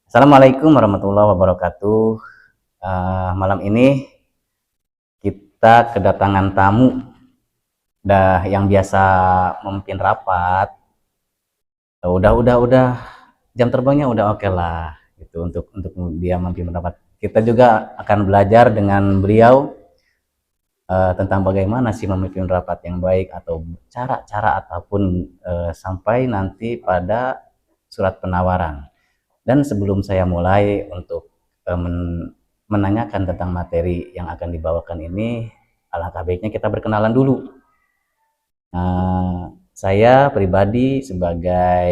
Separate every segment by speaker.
Speaker 1: Assalamualaikum warahmatullahi wabarakatuh. Malam ini kita kedatangan tamu, yang biasa memimpin rapat. Udah jam terbangnya udah oke lah, gitu untuk dia memimpin rapat. Kita juga akan belajar dengan beliau tentang bagaimana sih memimpin rapat yang baik atau cara-cara ataupun sampai nanti pada surat penawaran. Dan sebelum saya mulai untuk menanyakan tentang materi yang akan dibawakan ini, alangkah baiknya kita berkenalan dulu. Saya pribadi sebagai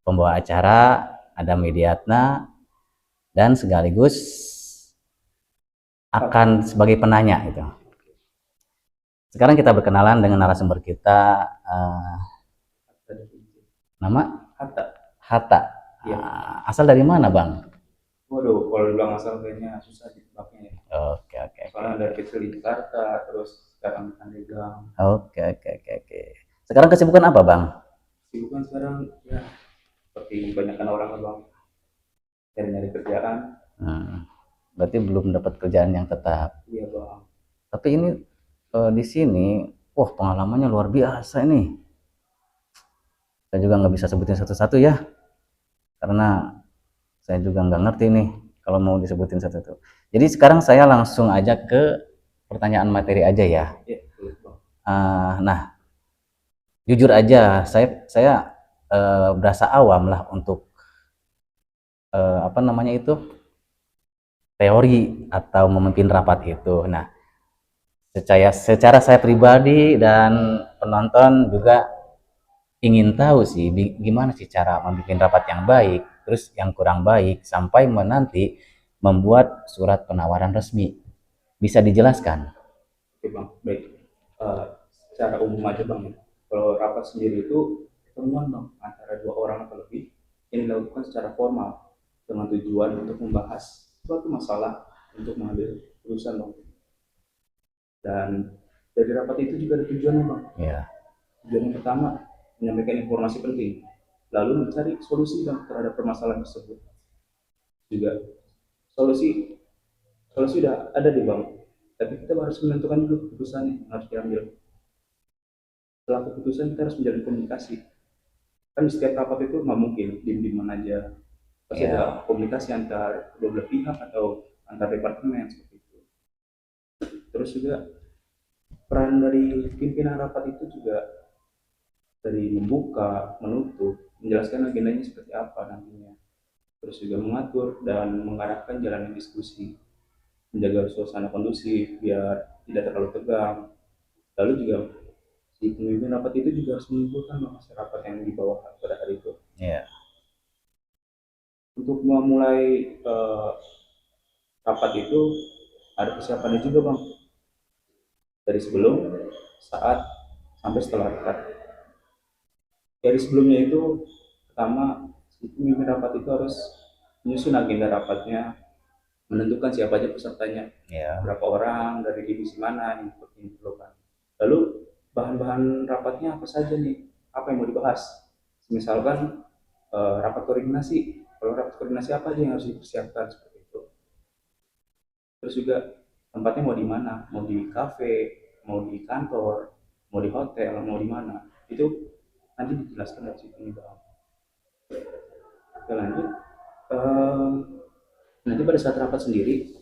Speaker 1: pembawa acara, Adam Widiatna, dan sekaligus akan sebagai penanya gitu. Sekarang kita berkenalan dengan narasumber kita. Nama?
Speaker 2: Hatta.
Speaker 1: Hatta.
Speaker 2: Iya.
Speaker 1: Asal dari mana, Bang?
Speaker 2: Waduh, kalau dibilang asal kayaknya susah ditebaknya ya.
Speaker 1: Oke, oke, oke.
Speaker 2: Soalnya dari kecil di Jakarta, terus sekarang di Pandeglang.
Speaker 1: Oke, oke, oke, oke. Sekarang kesibukan apa, Bang?
Speaker 2: Kesibukan sekarang ya seperti kebanyakan orang lah bang, nyari-nyari kerjaan.
Speaker 1: Berarti belum dapat kerjaan yang tetap.
Speaker 2: Iya bang.
Speaker 1: Tapi ini di sini, wah pengalamannya luar biasa ini. Saya juga nggak bisa sebutin satu-satu ya, karena saya juga nggak ngerti nih kalau mau disebutin satu-satu. Jadi sekarang saya langsung aja ke pertanyaan materi aja ya.
Speaker 2: Iya boleh bang.
Speaker 1: Nah, jujur aja, saya berasa awam lah untuk apa namanya itu, teori atau memimpin rapat itu. Nah, secara saya pribadi dan penonton juga ingin tahu sih gimana sih cara memimpin rapat yang baik, terus yang kurang baik sampai menanti membuat surat penawaran resmi. Bisa dijelaskan?
Speaker 2: Oke bang, baik. Eh, Secara umum aja bang ya. Kalau rapat sendiri itu pertemuan bang antara dua orang atau lebih yang dilakukan secara formal dengan tujuan untuk membahas suatu masalah untuk mengambil keputusan bang. Dan dari rapat itu juga ada tujuannya bang.
Speaker 1: Ya.
Speaker 2: Tujuan yang pertama menyampaikan informasi penting, lalu mencari solusi bang terhadap permasalahan tersebut. Juga solusi solusi sudah ada di bang, tapi kita harus menentukan juga keputusan yang harus diambil. Setelah keputusan kita harus menjalin komunikasi. Kan di setiap rapat itu nggak mungkin diem-dieman aja. Pasti
Speaker 1: Ya.
Speaker 2: ada komunikasi antar kedua belah pihak atau antar departemen seperti itu. Terus juga peran dari pimpinan rapat itu juga dari membuka, menutup, menjelaskan agendanya seperti apa nantinya. Terus juga mengatur dan mengarahkan jalannya diskusi, menjaga suasana kondusif biar tidak terlalu tegang. Lalu juga si pemimpin rapat itu juga harus menyimpulkan masyarakat yang di bawah pada hari itu.
Speaker 1: Ya.
Speaker 2: Untuk memulai rapat itu ada persiapannya juga bang, dari sebelum, saat, sampai setelah rapat. Dari sebelumnya itu pertama si pemimpin rapat itu harus menyusun agenda rapatnya, menentukan siapa aja pesertanya,
Speaker 1: Ya.
Speaker 2: berapa orang dari divisi mana yang diperlukan. Lalu bahan-bahan rapatnya apa saja nih, apa yang mau dibahas. Misalkan rapat koordinasi, kalau rapat koordinasi apa aja yang harus dipersiapkan seperti itu. Terus juga tempatnya mau di mana, mau di kafe, mau di kantor, mau di hotel, mau di mana, itu nanti dijelaskan dari situ nih bang. Oke lanjut. Eh, Nanti pada saat rapat sendiri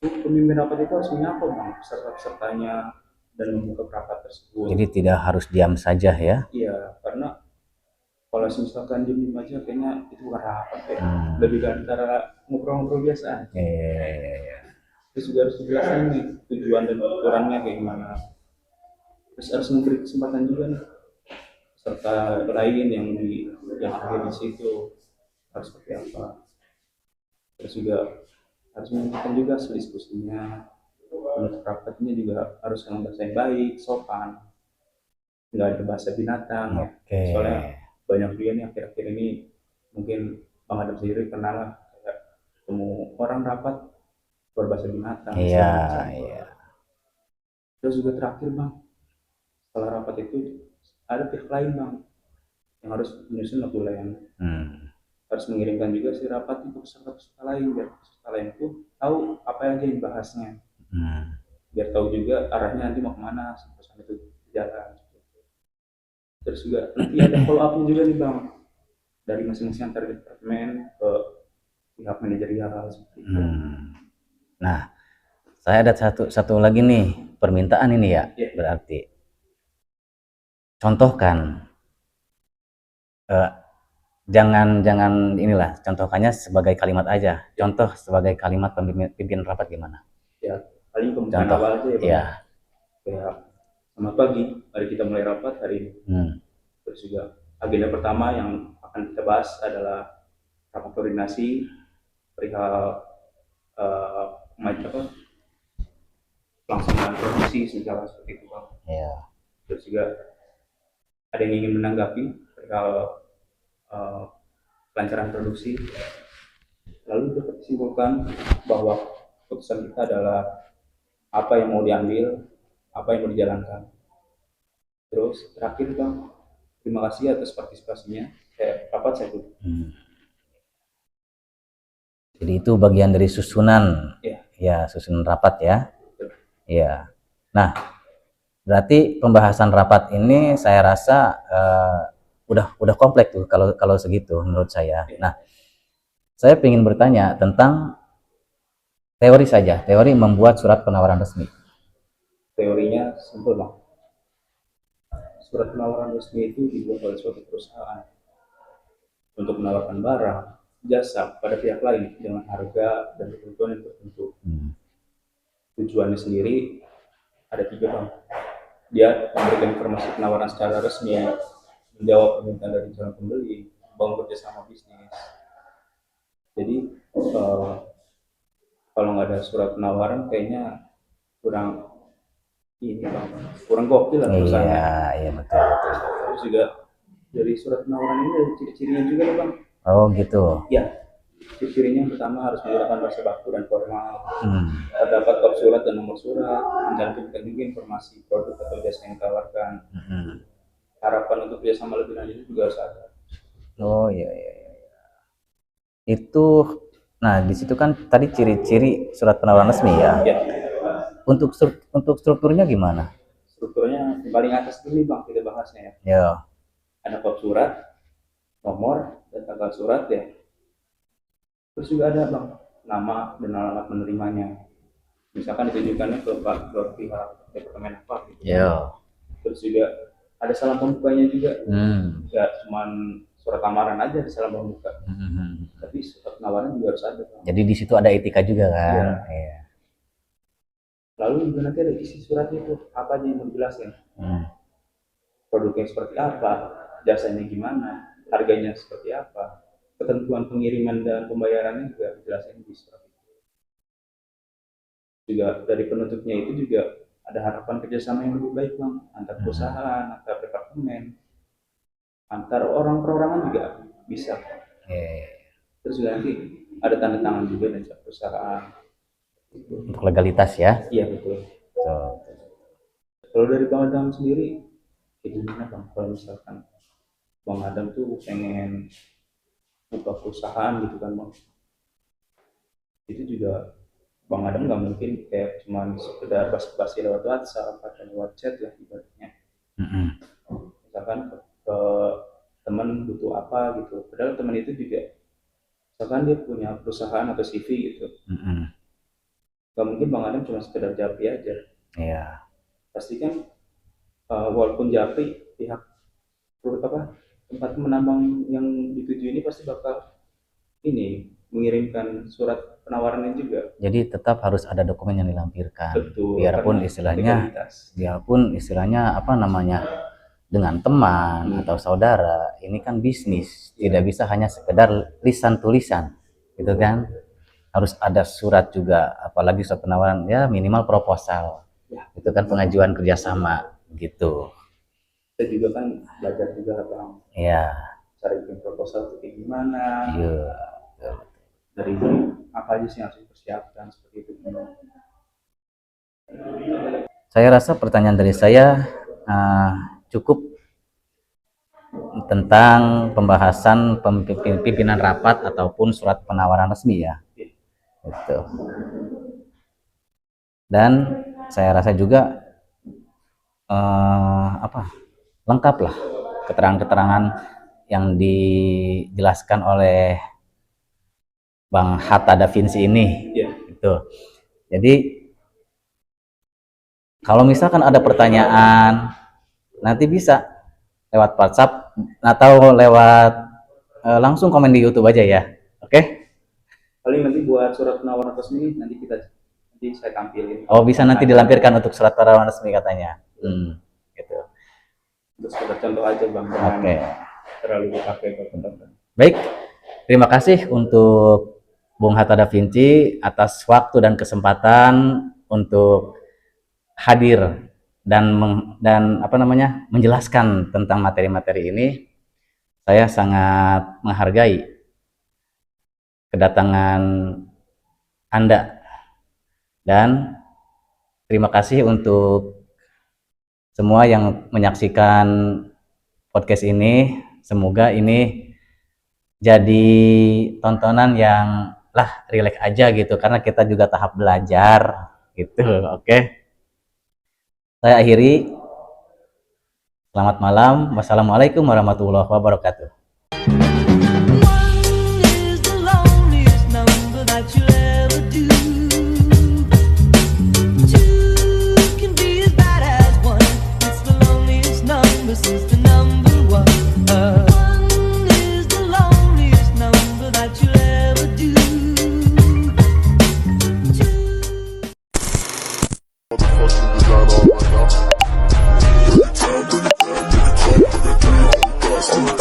Speaker 2: pemimpin rapat itu harus menyapa bang peserta-pesertanya dan membuka rapat tersebut.
Speaker 1: Jadi tidak harus diam saja ya.
Speaker 2: Iya, karena kalau misalkan diem aja kayaknya itu bukan rapat ya.
Speaker 1: Hmm.
Speaker 2: Lebih ke antara ngobrol-ngobrol biasa.
Speaker 1: Ya.
Speaker 2: Terus juga harus dijelaskan nih tujuan dan ukurannya kayak gimana. Terus harus memberi kesempatan juga nih serta lain yang hadir di situ harus seperti apa. Terus juga harus menunjukkan juga hasil diskusinya. Untuk rapatnya juga harus dengan bahasa yang baik, sopan, nggak ada bahasa binatang ya.
Speaker 1: Oke.
Speaker 2: Soalnya banyak juga nih akhir-akhir ini mungkin Bang Adam sendiri kenal lah kayak ketemu orang rapat berbahasa binatang
Speaker 1: Iya,
Speaker 2: segala macam.
Speaker 1: iya.
Speaker 2: Terus juga terakhir bang, setelah rapat itu ada pihak lain bang yang harus menyusun lagu layan.
Speaker 1: Hmm.
Speaker 2: harus mengirimkan juga si rapat itu ke peserta-peserta lain biar peserta lain itu tahu apa aja yang dibahasnya,
Speaker 1: Hmm.
Speaker 2: biar tahu juga arahnya nanti mau kemana sampai itu jalan. Terus juga nanti ada follow up juga nih bang dari masing-masing antar departemen ke pihak manajerial seperti itu.
Speaker 1: Nah, saya ada satu lagi nih permintaan ini ya.
Speaker 2: Ya.
Speaker 1: Berarti contohkan, eh, jangan inilah, contohkannya sebagai kalimat aja. Contoh sebagai kalimat pimpinan rapat gimana?
Speaker 2: Ya, paling pembukaan
Speaker 1: Contoh.
Speaker 2: awal aja ya bang.
Speaker 1: Ya.
Speaker 2: Kayak selamat pagi, mari kita mulai rapat hari ini. Terus juga agenda pertama yang akan kita bahas adalah rapat koordinasi perihal pelaksanaan produksi segala seperti itu bang.
Speaker 1: Ya.
Speaker 2: Terus juga ada yang ingin menanggapi perihal kelancaran produksi. Lalu dapat disimpulkan bahwa keputusan kita adalah apa yang mau diambil, apa yang mau dijalankan. Terus terakhir bang, terima kasih atas partisipasinya. Rapat saya tutup.
Speaker 1: Jadi itu bagian dari susunan,
Speaker 2: ya
Speaker 1: susunan rapat ya. Ya. Nah, berarti pembahasan rapat ini saya rasa udah kompleks tuh kalau segitu menurut saya. Nah, saya ingin bertanya tentang teori saja, teori membuat surat penawaran resmi.
Speaker 2: Teorinya simpel bang. Surat penawaran resmi itu dibuat oleh suatu perusahaan untuk menawarkan barang, jasa pada pihak lain dengan harga dan ketentuan yang tertentu. Tujuannya sendiri ada 3 bang. Dia memberikan informasi penawaran secara resmi, menjawab permintaan dari calon pembeli, membangun kerjasama bisnis. Jadi kalau nggak ada surat penawaran kayaknya kurang gokil lah perusahaannya.
Speaker 1: Iya betul.
Speaker 2: Terus juga dari surat penawaran ini ada ciri-cirinya juga nih bang.
Speaker 1: Oh gitu.
Speaker 2: Ya, ciri-cirinya yang pertama harus menggunakan bahasa baku dan formal. Terdapat bab surat dan nomor surat, mencantumkan juga informasi produk atau jasa yang ditawarkan. Harapan untuk kerjasama lebih lanjut juga harus ada.
Speaker 1: Oh iya. Itu, nah di situ kan tadi ciri-ciri surat penawaran resmi ya. Untuk strukturnya gimana?
Speaker 2: Strukturnya yang paling atas ini bang kita bahasnya ya.
Speaker 1: Ya.
Speaker 2: Ada bab surat, nomor dan tanggal surat ya. Terus juga ada bang nama dan alamat penerimanya. Misalkan ditujukannya ke pihak departemen apa gitu.
Speaker 1: Ya.
Speaker 2: Terus juga ada salam pembukanya juga. Ya cuman surat lamaran aja di salam pembuka. Tapi surat penawaran juga harus ada bang.
Speaker 1: Jadi di situ ada etika juga kan?
Speaker 2: Iya. Lalu juga nanti ada isi suratnya itu apa aja yang mau dijelasin. Produknya seperti apa, jasanya gimana, harganya seperti apa, ketentuan pengiriman dan pembayarannya juga dijelasin di surat itu. Juga dari penutupnya itu juga ada harapan kerjasama yang lebih baik bang, antar perusahaan, antar departemen, antar orang perorangan juga bisa. Terus juga nanti ada tanda tangan juga dari perusahaan.
Speaker 1: Untuk legalitas ya?
Speaker 2: Iya betul. Kalau dari Bang Adam sendiri, gimana bang? Kalau misalkan Bang Adam tuh pengen buka perusahaan gitu kan bang, itu juga Bang Adam nggak mungkin kayak cuma sekedar basa-basi lewat WhatsApp atau lewat chat lah ibaratnya. Misalkan ke teman butuh apa gitu, padahal teman itu juga misalkan dia punya perusahaan atau CV gitu. Gak mungkin Bang Adam cuma sekedar japri aja.
Speaker 1: Iya.
Speaker 2: Pasti kan walaupun japri pihak tempat menambang yang dituju ini pasti bakal mengirimkan surat penawarannya juga.
Speaker 1: Jadi tetap harus ada dokumen yang dilampirkan.
Speaker 2: Betul.
Speaker 1: Biarpun istilahnya apa namanya dengan teman atau saudara, ini kan bisnis, tidak bisa hanya sekedar lisan tulisan, gitu kan? Harus ada surat juga, apalagi surat penawaran ya minimal proposal, itu kan pengajuan kerjasama gitu.
Speaker 2: Kita juga kan belajar juga bang.
Speaker 1: Iya.
Speaker 2: Cara bikin proposal itu kayak gimana?
Speaker 1: Iya.
Speaker 2: Dari apa aja sih yang harus dipersiapkan seperti itu.
Speaker 1: Saya rasa pertanyaan dari saya cukup. tentang pembahasan pimpinan rapat ataupun surat penawaran resmi ya. Gitu. Dan saya rasa juga lengkap lah keterangan-keterangan yang dijelaskan oleh Bang Hatta Da Vinci ini. Gitu. Jadi kalau misalkan ada pertanyaan, nanti bisa lewat WhatsApp atau lewat langsung komen di YouTube aja ya. Oke?
Speaker 2: Paling nanti buat surat penawaran resmi nanti saya tampilin.
Speaker 1: Oh, bisa nanti dilampirkan untuk surat penawaran resmi katanya. Gitu.
Speaker 2: Untuk sekedar contoh aja Bang.
Speaker 1: Oke.
Speaker 2: Terlalu dipakai buat teman-teman.
Speaker 1: Baik. Terima kasih untuk Bung Hatta Da Vinci atas waktu dan kesempatan untuk hadir dan menjelaskan tentang materi-materi ini. Saya sangat menghargai kedatangan Anda dan terima kasih untuk semua yang menyaksikan podcast ini. Semoga ini jadi tontonan yang rileks aja gitu, karena kita juga tahap belajar gitu. Oke. Saya akhiri. Selamat malam. Wassalamualaikum warahmatullahi wabarakatuh.
Speaker 3: Time,